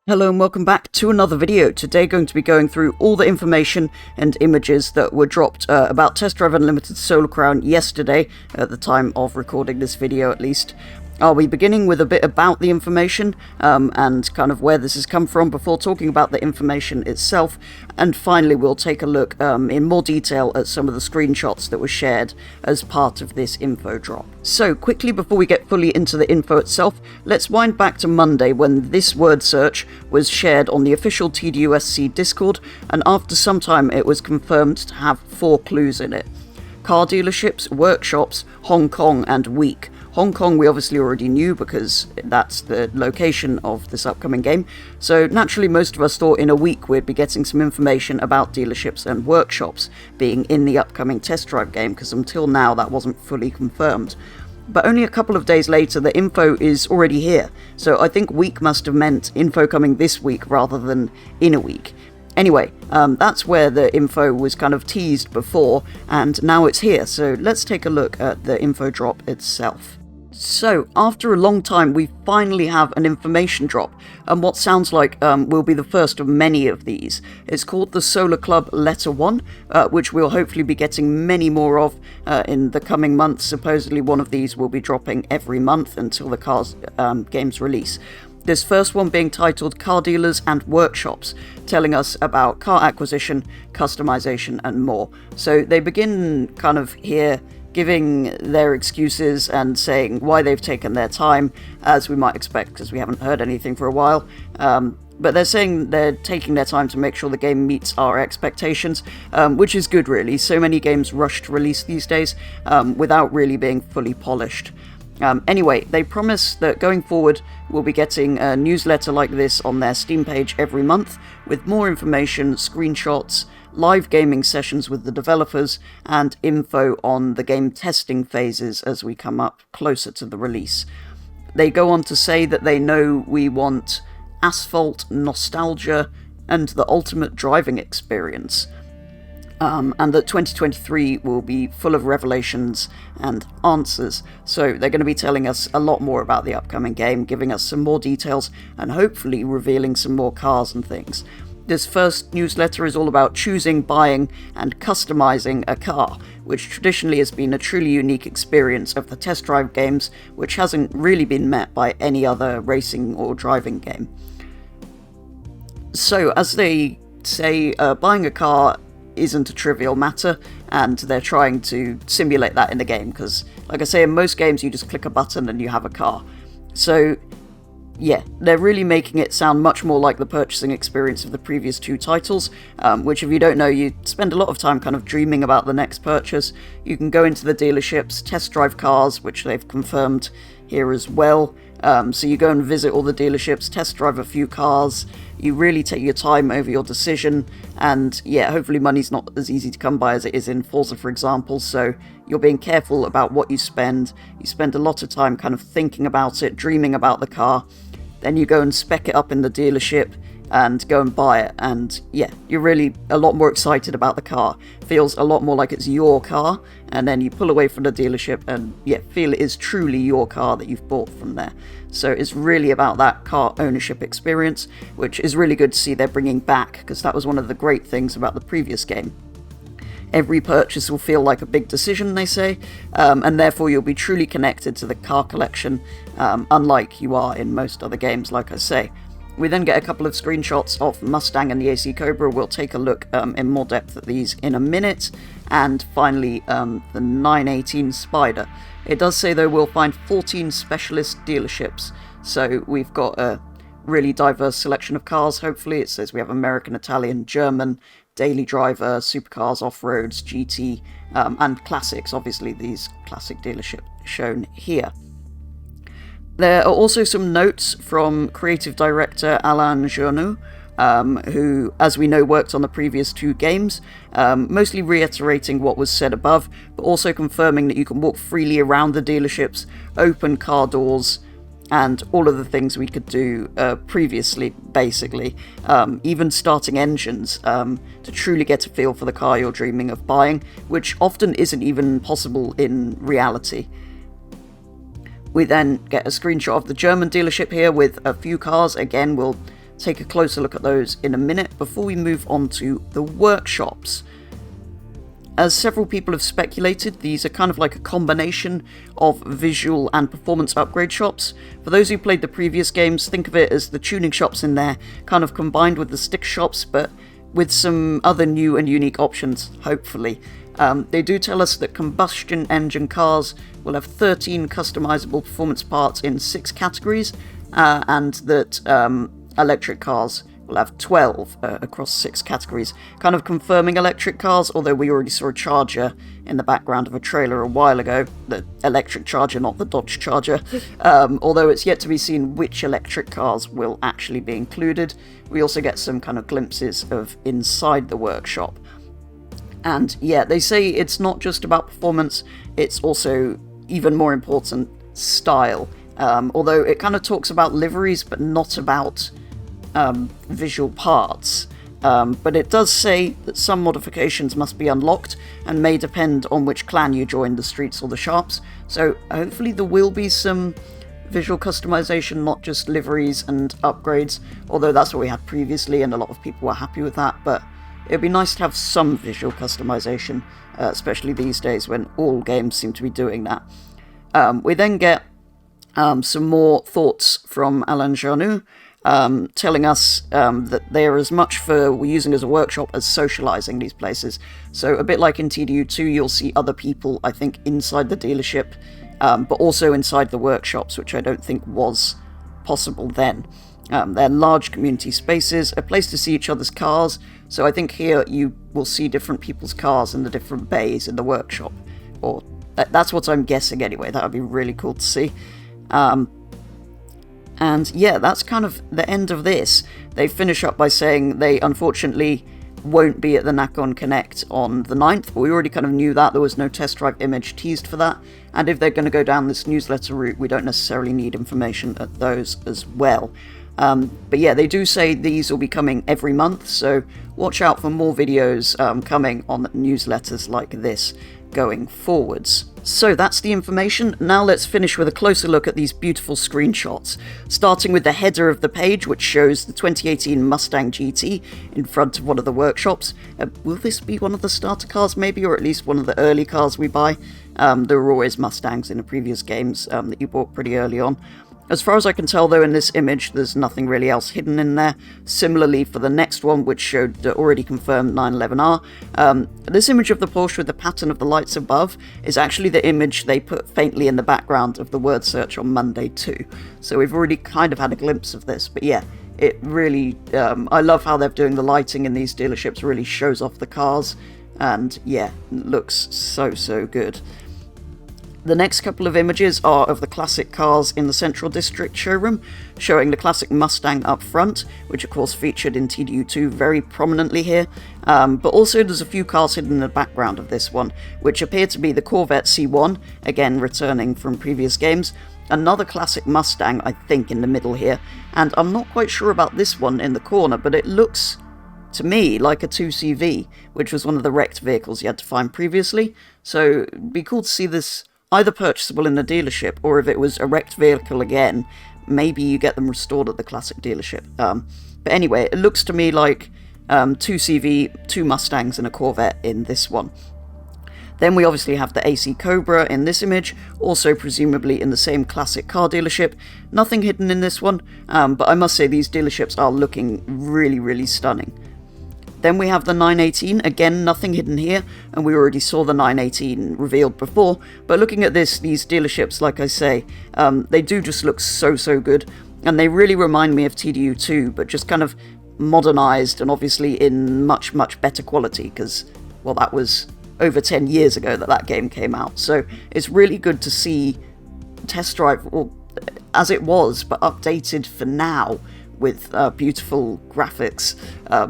Hello and welcome back to another video. Today going to be going through all the information and images that were dropped about Test Drive Unlimited Solar Crown yesterday, at the time of recording this video at least. I'll be beginning with a bit about the information and kind of where this has come from before talking about the information itself, and finally we'll take a look in more detail at some of the screenshots that were shared as part of this info drop. So quickly before we get fully into the info itself, let's wind back to Monday when this word search was shared on the official TDUSC Discord, and after some time it was confirmed to have 4 clues in it. Car dealerships, workshops, Hong Kong and week. Hong Kong we obviously already knew because that's the location of this upcoming game, so naturally most of us thought in a week we'd be getting some information about dealerships and workshops being in the upcoming test drive game, because until now that wasn't fully confirmed. But only a couple of days later the info is already here, so I think week must have meant info coming this week rather than in a week. Anyway, that's where the info was kind of teased before, and now it's here, so let's take a look at the info drop itself. So, after a long time, we finally have an information drop, and what sounds like will be the first of many of these. It's called the Solar Club Letter 1, which we'll hopefully be getting many more of in the coming months. Supposedly one of these will be dropping every month until the car's game's release. This first one being titled Car Dealers and Workshops, telling us about car acquisition, customization and more. So they begin kind of here giving their excuses and saying why they've taken their time, as we might expect because we haven't heard anything for a while. But they're saying they're taking their time to make sure the game meets our expectations, which is good really. So many games rush to release these days without really being fully polished. Anyway, they promise that going forward we'll be getting a newsletter like this on their Steam page every month with more information, screenshots, live gaming sessions with the developers, and info on the game testing phases as we come up closer to the release. They go on to say that they know we want asphalt, nostalgia, and the ultimate driving experience. And that 2023 will be full of revelations and answers, so they're going to be telling us a lot more about the upcoming game, giving us some more details, and hopefully revealing some more cars and things. This first newsletter is all about choosing, buying, and customizing a car, which traditionally has been a truly unique experience of the test drive games, which hasn't really been met by any other racing or driving game. So, as they say, buying a car isn't a trivial matter, and they're trying to simulate that in the game, because, like I say, in most games you just click a button and you have a car. So, yeah, they're really making it sound much more like the purchasing experience of the previous 2 titles, which if you don't know, you spend a lot of time kind of dreaming about the next purchase. You can go into the dealerships, test drive cars, which they've confirmed here as well. So you go and visit all the dealerships, test drive a few cars, you really take your time over your decision, and yeah, hopefully money's not as easy to come by as it is in Forza, for example, so you're being careful about what you spend a lot of time kind of thinking about it, dreaming about the car, then you go and spec it up in the dealership and go and buy it, and yeah, you're really a lot more excited about the car. Feels a lot more like it's your car, and then you pull away from the dealership and yeah, feel it is truly your car that you've bought from there. So it's really about that car ownership experience, which is really good to see they're bringing back, because that was one of the great things about the previous game. Every purchase will feel like a big decision, they say, and therefore you'll be truly connected to the car collection, unlike you are in most other games, like I say. We then get a couple of screenshots of Mustang and the AC Cobra. We'll take a look in more depth at these in a minute. And finally, the 918 Spider. It does say, though, we'll find 14 specialist dealerships. So we've got a really diverse selection of cars, hopefully. It says we have American, Italian, German, daily driver, supercars, off-roads, GT, and classics. Obviously, these classic dealerships shown here. There are also some notes from creative director Alain Journoux, who, as we know, worked on the previous 2 games, mostly reiterating what was said above, but also confirming that you can walk freely around the dealerships, open car doors, and all of the things we could do previously, basically. Even starting engines to truly get a feel for the car you're dreaming of buying, which often isn't even possible in reality. We then get a screenshot of the German dealership here with a few cars. Again, we'll take a closer look at those in a minute before we move on to the workshops. As several people have speculated, these are kind of like a combination of visual and performance upgrade shops. For those who played the previous games, think of it as the tuning shops in there, kind of combined with the stick shops, but with some other new and unique options, hopefully. They do tell us that combustion engine cars will have 13 customizable performance parts in 6 categories, and that electric cars will have 12 across 6 categories, kind of confirming electric cars, although we already saw a Charger in the background of a trailer a while ago, the electric Charger, not the Dodge Charger, although it's yet to be seen which electric cars will actually be included. We also get some kind of glimpses of inside the workshop. And yeah, they say it's not just about performance, it's also, even more important, style. Although it kind of talks about liveries, but not about visual parts. But it does say that some modifications must be unlocked and may depend on which clan you join, the streets or the shops. So hopefully there will be some visual customization, not just liveries and upgrades, although that's what we had previously and a lot of people were happy with that. But it'd be nice to have some visual customization, especially these days when all games seem to be doing that. We then get some more thoughts from Alain Jarnou, telling us that they are as much for using as a workshop as socializing these places. So a bit like in TDU2, you'll see other people, I think, inside the dealership, but also inside the workshops, which I don't think was possible then. They're large community spaces, a place to see each other's cars, so I think here you will see different people's cars in the different bays in the workshop. Or that's what I'm guessing anyway, that would be really cool to see. And yeah, that's kind of the end of this. They finish up by saying they unfortunately won't be at the Nakon Connect on the 9th, but we already kind of knew that. There was no test drive image teased for that, and if they're going to go down this newsletter route, we don't necessarily need information at those as well. But yeah, they do say these will be coming every month, so watch out for more videos coming on newsletters like this going forwards. So that's the information. Now let's finish with a closer look at these beautiful screenshots, starting with the header of the page, which shows the 2018 Mustang GT in front of one of the workshops. Will this be one of the starter cars maybe, or at least one of the early cars we buy? There were always Mustangs in the previous games that you bought pretty early on. As far as I can tell, though, in this image, there's nothing really else hidden in there. Similarly for the next one, which showed the already confirmed 911R, this image of the Porsche with the pattern of the lights above is actually the image they put faintly in the background of the word search on Monday too. So we've already kind of had a glimpse of this, but yeah, it really, I love how they're doing the lighting in these dealerships, really shows off the cars, and yeah, looks so good. The next couple of images are of the classic cars in the Central District showroom, showing the classic Mustang up front, which of course featured in TDU2 very prominently here, but also there's a few cars hidden in the background of this one, which appear to be the Corvette C1, again returning from previous games, another classic Mustang I think in the middle here, and I'm not quite sure about this one in the corner, but it looks to me like a 2CV, which was one of the wrecked vehicles you had to find previously, so it'd be cool to see this either purchasable in the dealership, or if it was a wrecked vehicle again, maybe you get them restored at the classic dealership. But anyway, it looks to me like 2CV, 2 Mustangs and a Corvette in this one. Then we obviously have the AC Cobra in this image, also presumably in the same classic car dealership. Nothing hidden in this one, but I must say these dealerships are looking really stunning. Then we have the 918, again nothing hidden here, and we already saw the 918 revealed before, but looking at this, these dealerships, like I say, they do just look so good, and they really remind me of TDU2, but just kind of modernized and obviously in much better quality, because, well, that was over 10 years ago that game came out, so it's really good to see Test Drive, well, as it was, but updated for now, with beautiful graphics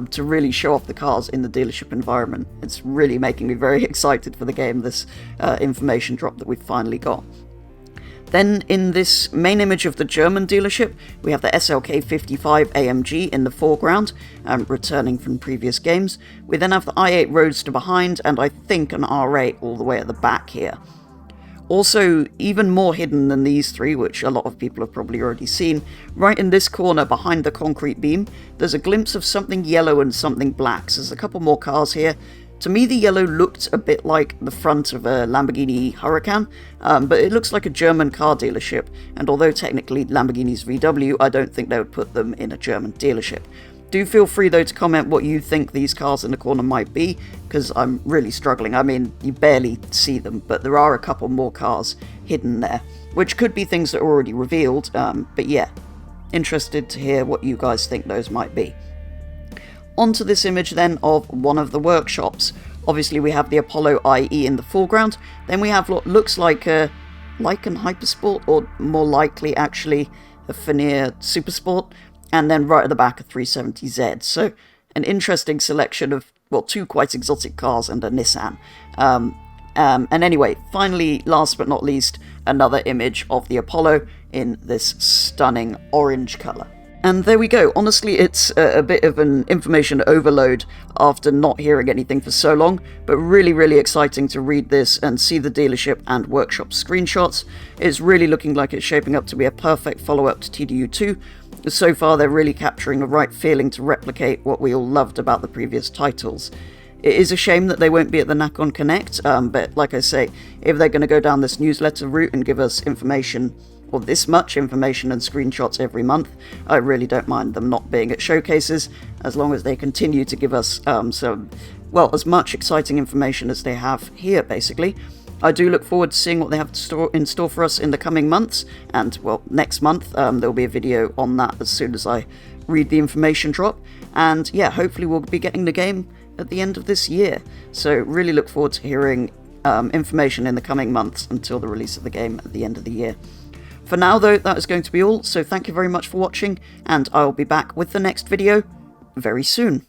to really show off the cars in the dealership environment. It's really making me very excited for the game, this information drop that we've finally got. Then in this main image of the German dealership, we have the SLK 55 AMG in the foreground, returning from previous games. We then have the i8 Roadster behind, and I think an R8 all the way at the back here. Also, even more hidden than these three, which a lot of people have probably already seen, right in this corner behind the concrete beam, there's a glimpse of something yellow and something black. So there's a couple more cars here. To me, the yellow looked a bit like the front of a Lamborghini Huracan, but it looks like a German car dealership, and although technically Lamborghini's VW, I don't think they would put them in a German dealership. Do feel free, though, to comment what you think these cars in the corner might be, because I'm really struggling. I mean, you barely see them, but there are a couple more cars hidden there, which could be things that are already revealed, but yeah, interested to hear what you guys think those might be. Onto this image, then, of one of the workshops. Obviously, we have the Apollo IE in the foreground, then we have what looks like a Lykan Hypersport, or more likely, actually, a Fenir Supersport, and then right at the back a 370Z. So an interesting selection of, well, two quite exotic cars and a Nissan. And anyway, finally, last but not least, another image of the Apollo in this stunning orange colour. And there we go. Honestly, it's a bit of an information overload after not hearing anything for so long, but really, really exciting to read this and see the dealership and workshop screenshots. It's really looking like it's shaping up to be a perfect follow-up to TDU2. So far, they're really capturing the right feeling to replicate what we all loved about the previous titles. It is a shame that they won't be at the Nakon Connect, but like I say, if they're going to go down this newsletter route and give us information, or this much information and screenshots every month, I really don't mind them not being at showcases, as long as they continue to give us as much exciting information as they have here, basically. I do look forward to seeing what they have in store for us in the coming months, and, well, next month there'll be a video on that as soon as I read the information drop, and yeah, hopefully we'll be getting the game at the end of this year, so really look forward to hearing information in the coming months until the release of the game at the end of the year. For now, though, that is going to be all, so thank you very much for watching, and I'll be back with the next video very soon.